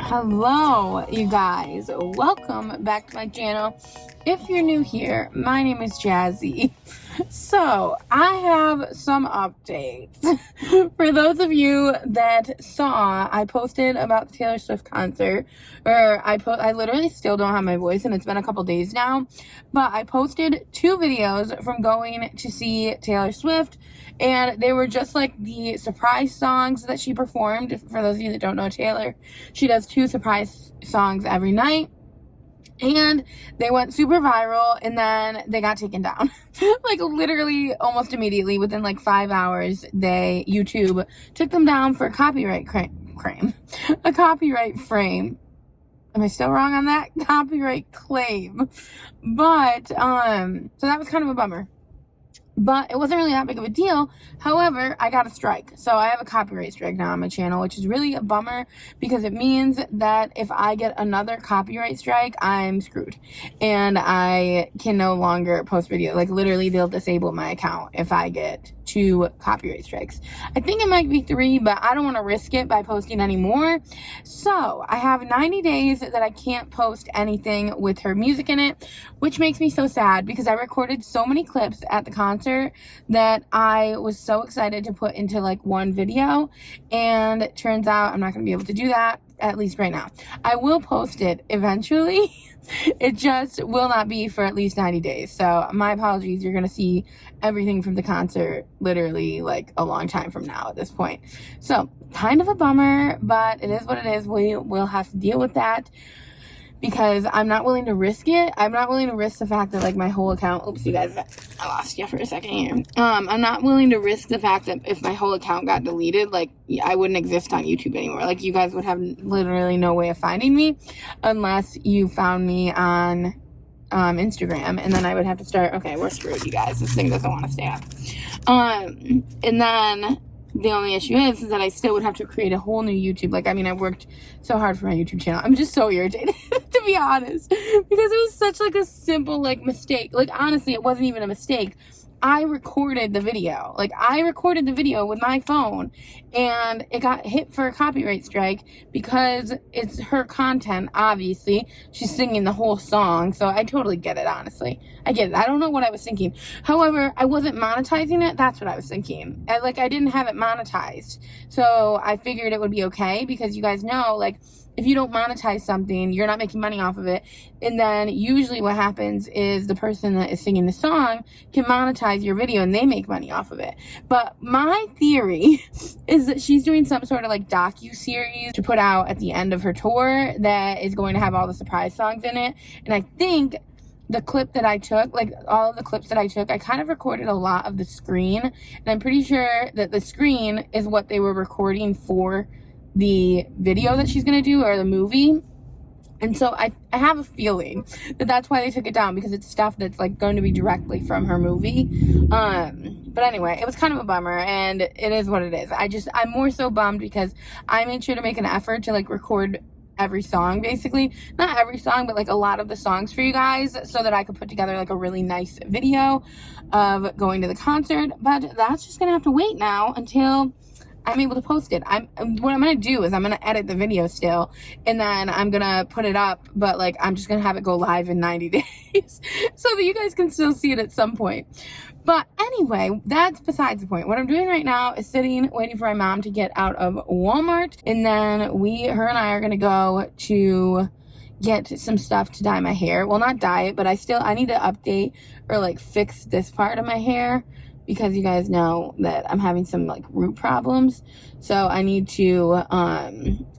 Hello, you guys. Welcome back to my channel. If you're new here, my name is Jazzy. So, I have some updates. For those of you that saw, I posted about the Taylor Swift concert, or I literally still don't have my voice, and it's been a couple days now, but I posted 2 videos from going to see Taylor Swift, and they were just like the surprise songs that she performed. For those of you that don't know Taylor, she does 2 surprise songs every night. And they went super viral, and then they got taken down. Like, literally, almost immediately, within like 5 hours, YouTube took them down for a copyright a copyright frame. Am I still wrong on that? Copyright claim. But, so that was kind of a bummer. But it wasn't really that big of a deal. However, I got a strike. So I have a copyright strike now on my channel, which is really a bummer because it means that if I get another copyright strike, I'm screwed. And I can no longer post videos. Like, literally, they'll disable my account if I get 2 copyright strikes. I think it might be 3, but I don't want to risk it by posting any more. So I have 90 days that I can't post anything with her music in it, which makes me so sad because I recorded so many clips at the concert that I was so excited to put into like one video, and it turns out I'm not going to be able to do that, at least right now. I will post it eventually. It just will not be for at least 90 days. So my apologies. You're going to see everything from the concert literally like a long time from now at this point. So kind of a bummer, but it is what it is. We will have to deal with that because I'm not willing to risk it. I'm not willing to risk the fact that like my whole account, oops, you guys, I lost you for a second here. I'm not willing to risk the fact that if my whole account got deleted, like I wouldn't exist on YouTube anymore. Like, you guys would have literally no way of finding me unless you found me on Instagram, and then I would have to start, okay, we're screwed, you guys. This thing doesn't want to stay up. And then the only issue is that I still would have to create a whole new YouTube. Like, I mean, I worked so hard for my YouTube channel. I'm just so irritated, to be honest, because it was such like a simple like mistake. Like, honestly, it wasn't even a mistake. I recorded the video. Like, I recorded the video with my phone, and it got hit for a copyright strike because it's her content, obviously. She's singing the whole song, so I totally get it, honestly. I get it. I don't know what I was thinking. However, I wasn't monetizing it. That's what I was thinking. I didn't have it monetized. So I figured it would be okay because you guys know, like, if you don't monetize something, you're not making money off of it. And then usually what happens is the person that is singing the song can monetize your video and they make money off of it. But my theory is that she's doing some sort of like docu-series to put out at the end of her tour that is going to have all the surprise songs in it. And I think the clip that I took, like all of the clips that I took, I kind of recorded a lot of the screen. And I'm pretty sure that the screen is what they were recording for the video that she's going to do, or the movie. And so I have a feeling that that's why they took it down, because it's stuff that's like going to be directly from her movie. But anyway, it was kind of a bummer, and it is what it is. I'm more so bummed because I made sure to make an effort to like record every song, basically. Not every song, but like a lot of the songs for you guys, so that I could put together like a really nice video of going to the concert. But that's just going to have to wait now until I'm able to post it. What I'm going to do is I'm going to edit the video still, and then I'm going to put it up, but like I'm just going to have it go live in 90 days so that you guys can still see it at some point. But anyway, that's besides the point. What I'm doing right now is sitting, waiting for my mom to get out of Walmart, and then her and I are going to go to get some stuff to dye my hair. Well, not dye it, but I need to update or like fix this part of my hair, because you guys know that I'm having some like root problems. So I need to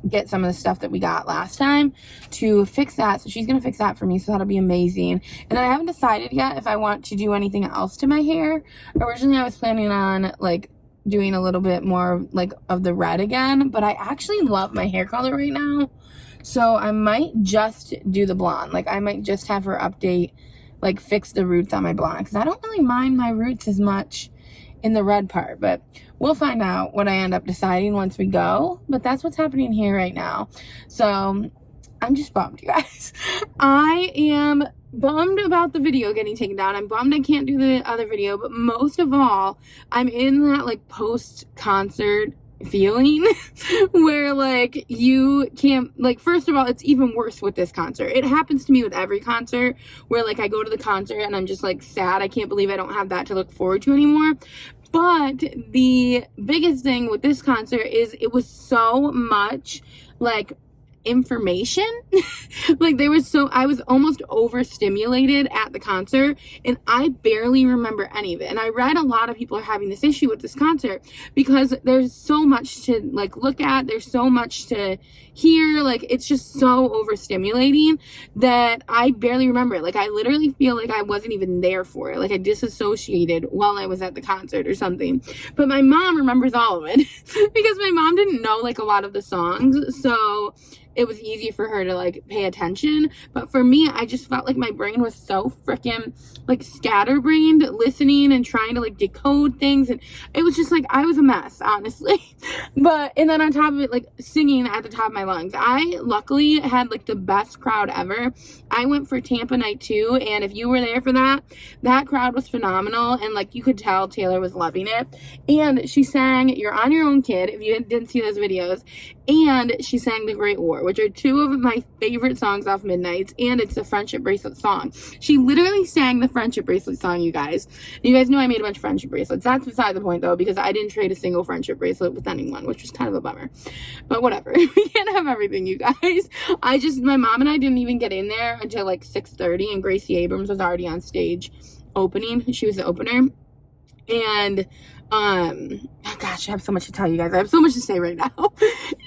get some of the stuff that we got last time to fix that. So she's going to fix that for me. So that'll be amazing. And then I haven't decided yet if I want to do anything else to my hair. Originally I was planning on like doing a little bit more like of the red again, but I actually love my hair color right now. So I might just do the blonde. Like, I might just have her update, like fix the roots on my blonde, because I don't really mind my roots as much in the red part, but we'll find out what I end up deciding once we go. But that's what's happening here right now. So I'm just bummed, you guys. I am bummed about the video getting taken down. I'm bummed I can't do the other video, but most of all, I'm in that like post-concert feeling where like you can't, like, first of all, it's even worse with this concert. It happens to me with every concert where like I go to the concert and I'm just like sad. I can't believe I don't have that to look forward to anymore. But the biggest thing with this concert is it was so much like information. Like I was almost overstimulated at the concert, and I barely remember any of it. And I read a lot of people are having this issue with this concert because there's so much to like look at, there's so much to hear, like it's just so overstimulating that I barely remember it. Like I literally feel like I wasn't even there for it, like I disassociated while I was at the concert or something. But my mom remembers all of it because my mom didn't know like a lot of the songs, so it was easy for her to like pay attention. But for me, I just felt like my brain was so freaking like scatterbrained listening and trying to like decode things, and it was just like I was a mess, honestly. And then on top of it, like singing at the top of my lungs. I luckily had like the best crowd ever. I went for Tampa night 2, and if you were there for that crowd was phenomenal, and like you could tell Taylor was loving it. And she sang You're on Your Own, Kid, if you didn't see those videos, and she sang The Great War, which are two of my favorite songs off Midnights, and it's a friendship bracelet song. She literally sang the friendship bracelet song, you guys. You guys know I made a bunch of friendship bracelets. That's beside the point, though, because I didn't trade a single friendship bracelet with anyone, which was kind of a bummer. But whatever. We can't have everything, you guys. My mom and I didn't even get in there until like 6:30, and Gracie Abrams was already on stage opening. She was the opener. And oh gosh, I have so much to tell you guys. I have so much to say right now.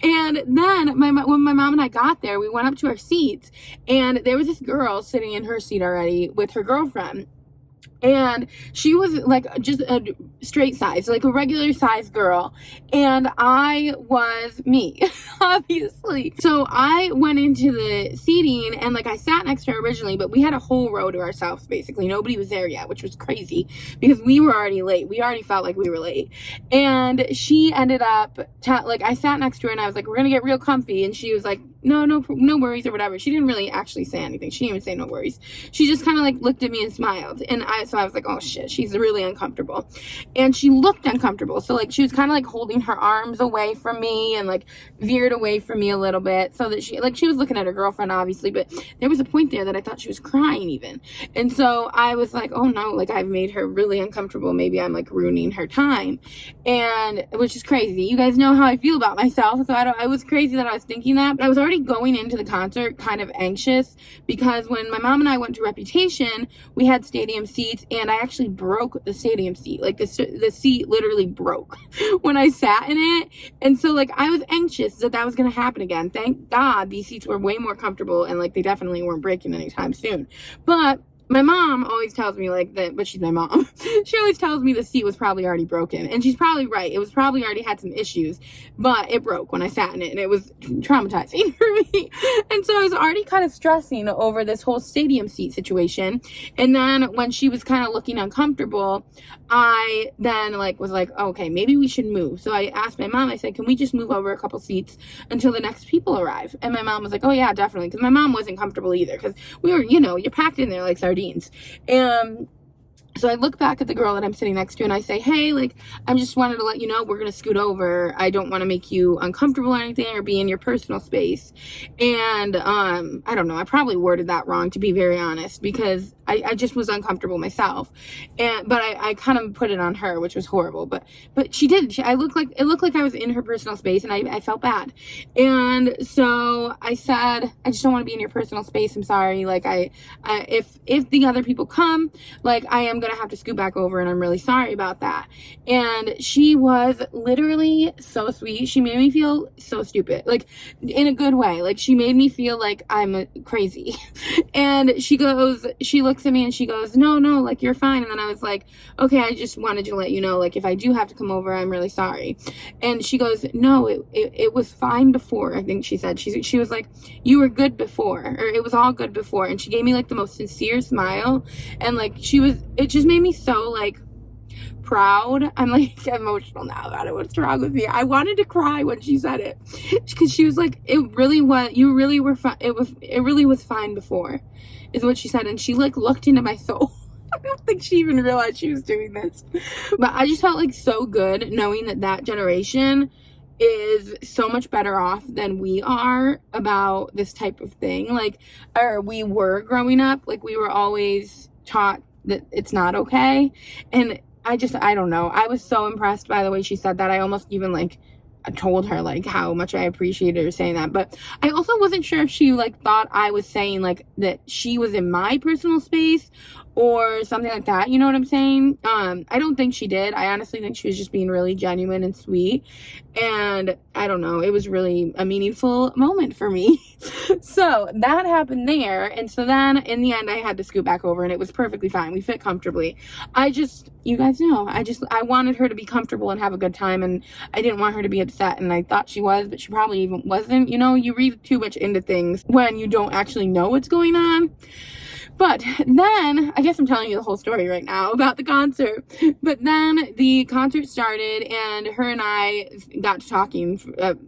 And then when my mom and I got there, we went up to our seats, and there was this girl sitting in her seat already with her girlfriend. And she was like just a straight size, like a regular size girl. And I was me, obviously. So I went into the seating, and like I sat next to her originally, but we had a whole row to ourselves, basically. Nobody was there yet, which was crazy because we were already late. We already felt like we were late. And she ended up, like I sat next to her and I was like, we're going to get real comfy. And she was like, no worries or whatever. She didn't really actually say anything. She didn't even say no worries. She just kind of like looked at me and smiled. And so I was like, oh shit, she's really uncomfortable. And she looked uncomfortable. So like she was kind of like holding her arms away from me and like veered away from me a little bit so that she was looking at her girlfriend, obviously, but there was a point there that I thought she was crying even. And so I was like, oh no, like I've made her really uncomfortable. Maybe I'm like ruining her time. And which is crazy. You guys know how I feel about myself. So it was crazy that I was thinking that, but I was already going into the concert kind of anxious because when my mom and I went to Reputation, we had stadium seats, and I actually broke the stadium seat. Like the seat literally broke when I sat in it. And so like I was anxious that was going to happen again. Thank God these seats were way more comfortable, and like they definitely weren't breaking anytime soon. But my mom always tells me like that, but she's my mom. She always tells me the seat was probably already broken, and she's probably right. It was probably already had some issues, but it broke when I sat in it, and it was traumatizing for me. And so I was already kind of stressing over this whole stadium seat situation. And then when she was kind of looking uncomfortable, I then like was like, oh, okay, maybe we should move. So I asked my mom, I said, can we just move over a couple seats until the next people arrive? And my mom was like, oh yeah, definitely. Because my mom wasn't comfortable either, because we were, you're packed in there like sardines. And so I look back at the girl that I'm sitting next to, and I say, hey, like, I just wanted to let you know we're going to scoot over. I don't want to make you uncomfortable or anything or be in your personal space. And I don't know. I probably worded that wrong, to be very honest, because I just was uncomfortable myself. But I kind of put it on her, which was horrible. But she did. It looked like I was in her personal space, and I felt bad. And so I said, I just don't want to be in your personal space. I'm sorry. Like if the other people come, like I am gonna have to scoot back over, and I'm really sorry about that. And she was literally so sweet. She made me feel so stupid, like in a good way. Like she made me feel like I'm crazy. And she looks at me and she goes, no, like you're fine. And then I was like, okay, I just wanted to let you know, like if I do have to come over, I'm really sorry. And she goes, no, it was fine before. I think she said, she was like, you were good before, or it was all good before. And she gave me like the most sincere smile, and like it just made me so like proud. I'm like emotional now about it. What's wrong with me? I wanted to cry when she said it, because she was like, it really was fine before, is what she said. And she like looked into my soul. I don't think she even realized she was doing this, but I just felt like so good knowing that generation is so much better off than we are about this type of thing. Like, or we were growing up, like we were always taught that it's not okay. And I don't know. I was so impressed by the way she said that. I almost even like I told her like how much I appreciated her saying that. But I also wasn't sure if she like thought I was saying like that she was in my personal space or something like that. You know what I'm saying? I don't think she did. I honestly think she was just being really genuine and sweet. And I don't know, it was really a meaningful moment for me. So that happened there. And so then in the end, I had to scoot back over and it was perfectly fine. We fit comfortably. You guys know, I wanted her to be comfortable and have a good time. And I didn't want her to be upset. And I thought she was, but she probably even wasn't. You know, you read too much into things when you don't actually know what's going on. But then, I guess I'm telling you the whole story right now about the concert. But then the concert started and her and I got to talking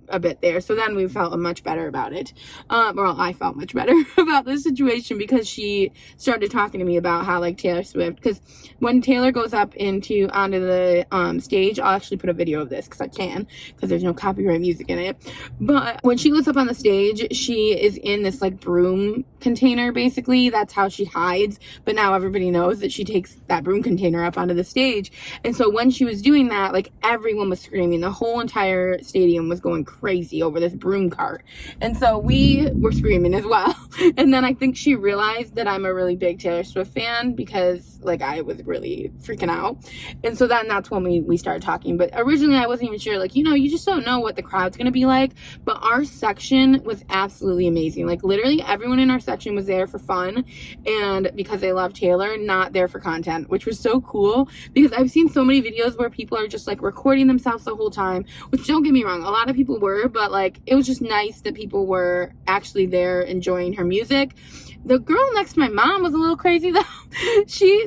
a bit there. So then we felt much better about it. Well, I felt much better about the situation because she started talking to me about how like Taylor Swift, because when Taylor goes up onto the stage, I'll actually put a video of this because I can, because there's no copyright music in it. But when she goes up on the stage, she is in this like broom container, basically. That's how she hides, but now everybody knows that she takes that broom container up onto the stage. And so when she was doing that, like everyone was screaming. The whole entire stadium was going crazy over this broom cart, and so we were screaming as well. And then I think she realized that I'm a really big Taylor Swift fan because like I was really freaking out. And so then that's when we started talking. But originally I wasn't even sure, like, you know, you just don't know what the crowd's gonna be like. But our section was absolutely amazing. Like literally everyone in our section was there for fun and because they love Taylor, not there for content, which was so cool because I've seen so many videos where people are just like recording themselves the whole time, which don't get me wrong, a lot of people were, but like it was just nice that people were actually there enjoying her music. The girl next to my mom was a little crazy though.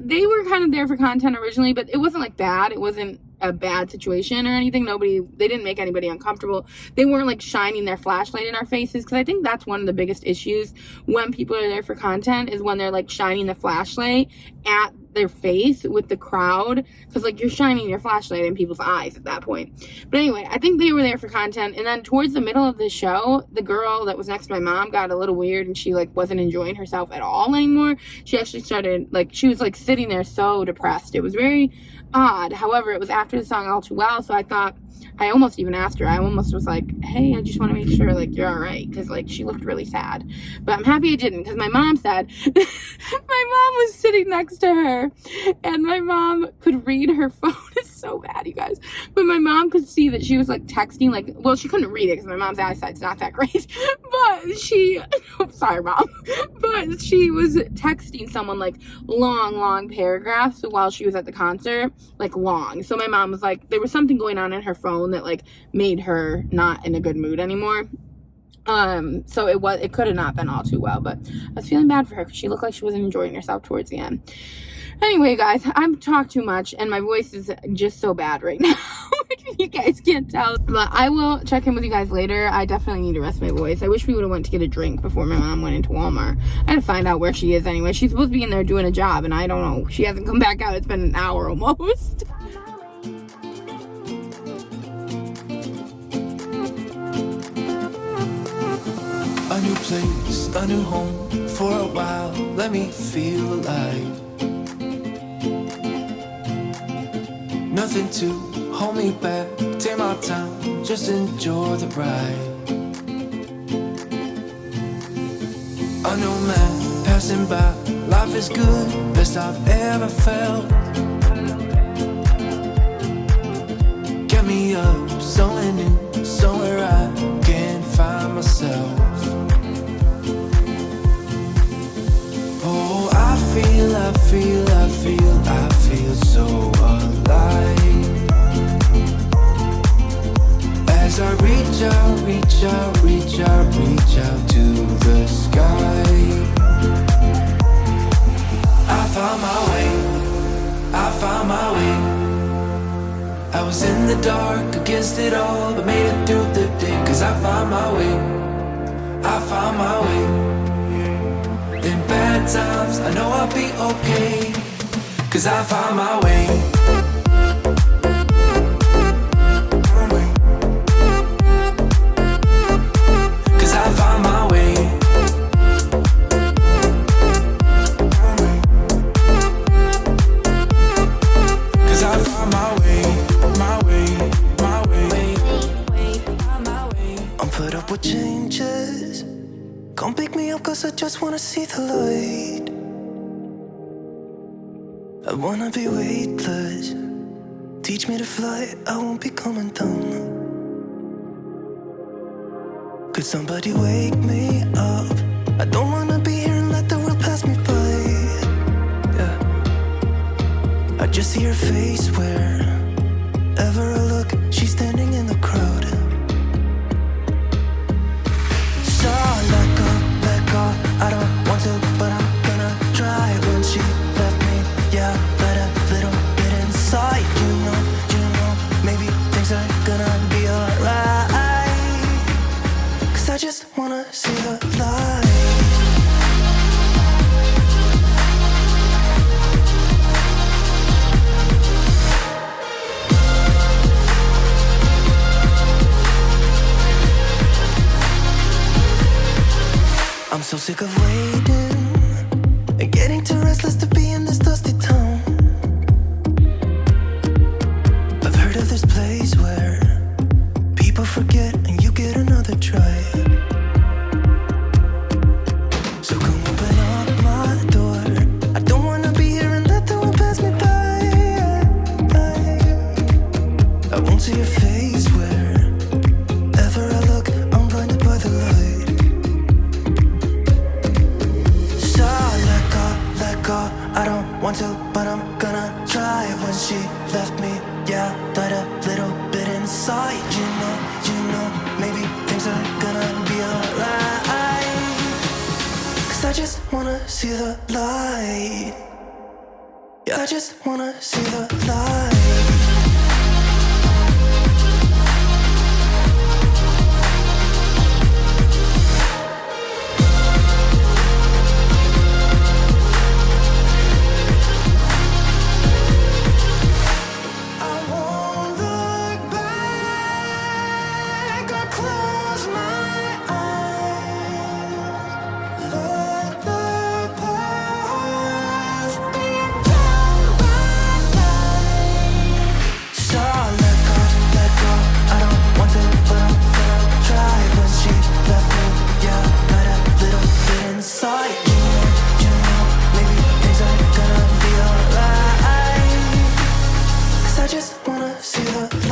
They were kind of there for content originally, but it wasn't like bad. It wasn't a bad situation or anything. They didn't make anybody uncomfortable. They weren't like shining their flashlight in our faces, because I think that's one of the biggest issues when people are there for content is when they're like shining the flashlight at their face with the crowd, because like you're shining your flashlight in people's eyes at that point. But anyway, I think they were there for content. And then towards the middle of the show, the girl that was next to my mom got a little weird and she like wasn't enjoying herself at all anymore. She actually started like, she was like sitting there so depressed. It was very odd. However, it was after the song All Too Well, so I almost even asked her. I almost was like, hey, I just want to make sure like you're all right, because like she looked really sad. But I'm happy I didn't, because my mom said my mom was sitting next to her and my mom could read her phone. It's so bad, you guys. But my mom could see that she was like texting, like, well, she couldn't read it because my mom's eyesight's not that great. But sorry, mom. But she was texting someone like long paragraphs while she was at the concert, like long. So my mom was like, there was something going on in her phone that like made her not in a good mood anymore. So it could have not been all too well, but I was feeling bad for her because she looked like she wasn't enjoying herself towards the end. Anyway, guys, I've talked too much and my voice is just so bad right now. You guys can't tell, but I will check in with you guys later. I definitely need to rest my voice. I wish we would have went to get a drink before my mom went into Walmart. I had to find out where she is anyway. She's supposed to be in there doing a job and I don't know. She hasn't come back out. It's been an hour almost. A new place, a new home, for a while, let me feel alive. Nothing to hold me back, take my time, just enjoy the ride. A new man passing by, life is good, best I've ever felt. Get me up, somewhere new, somewhere I can find myself. Oh, I feel so alive. As I reach out to the sky. I found my way. I was in the dark against it all, but made it through the day. 'Cause I found my way. In bad times, I know I'll be okay, 'cause I found my way. close, I just wanna see the light. I wanna be weightless. Teach me to fly, I won't be coming down. Could somebody wake me up? I don't wanna be here and let the world pass me by. Yeah. I just see her face wherever I look. She's standing in the crowd. So let go, I don't want to, but I'm gonna try. When she left me, yeah, let a little bit inside. You know, maybe things are gonna be alright. Cause I just wanna see the light. I'm so sick of waiting and getting too restless to be in this dusty town. I've heard of this place where people forget and you get another try. So come open up my door. I don't wanna be here and let the world pass me by. I won't see your face wherever I look. I'm blinded by the light. I don't want to, but I'm gonna try. When she left me, yeah, died a little bit inside. You know, maybe things are gonna be alright. Cause I just wanna see the light. Yeah, I just wanna see the light. I just wanna see the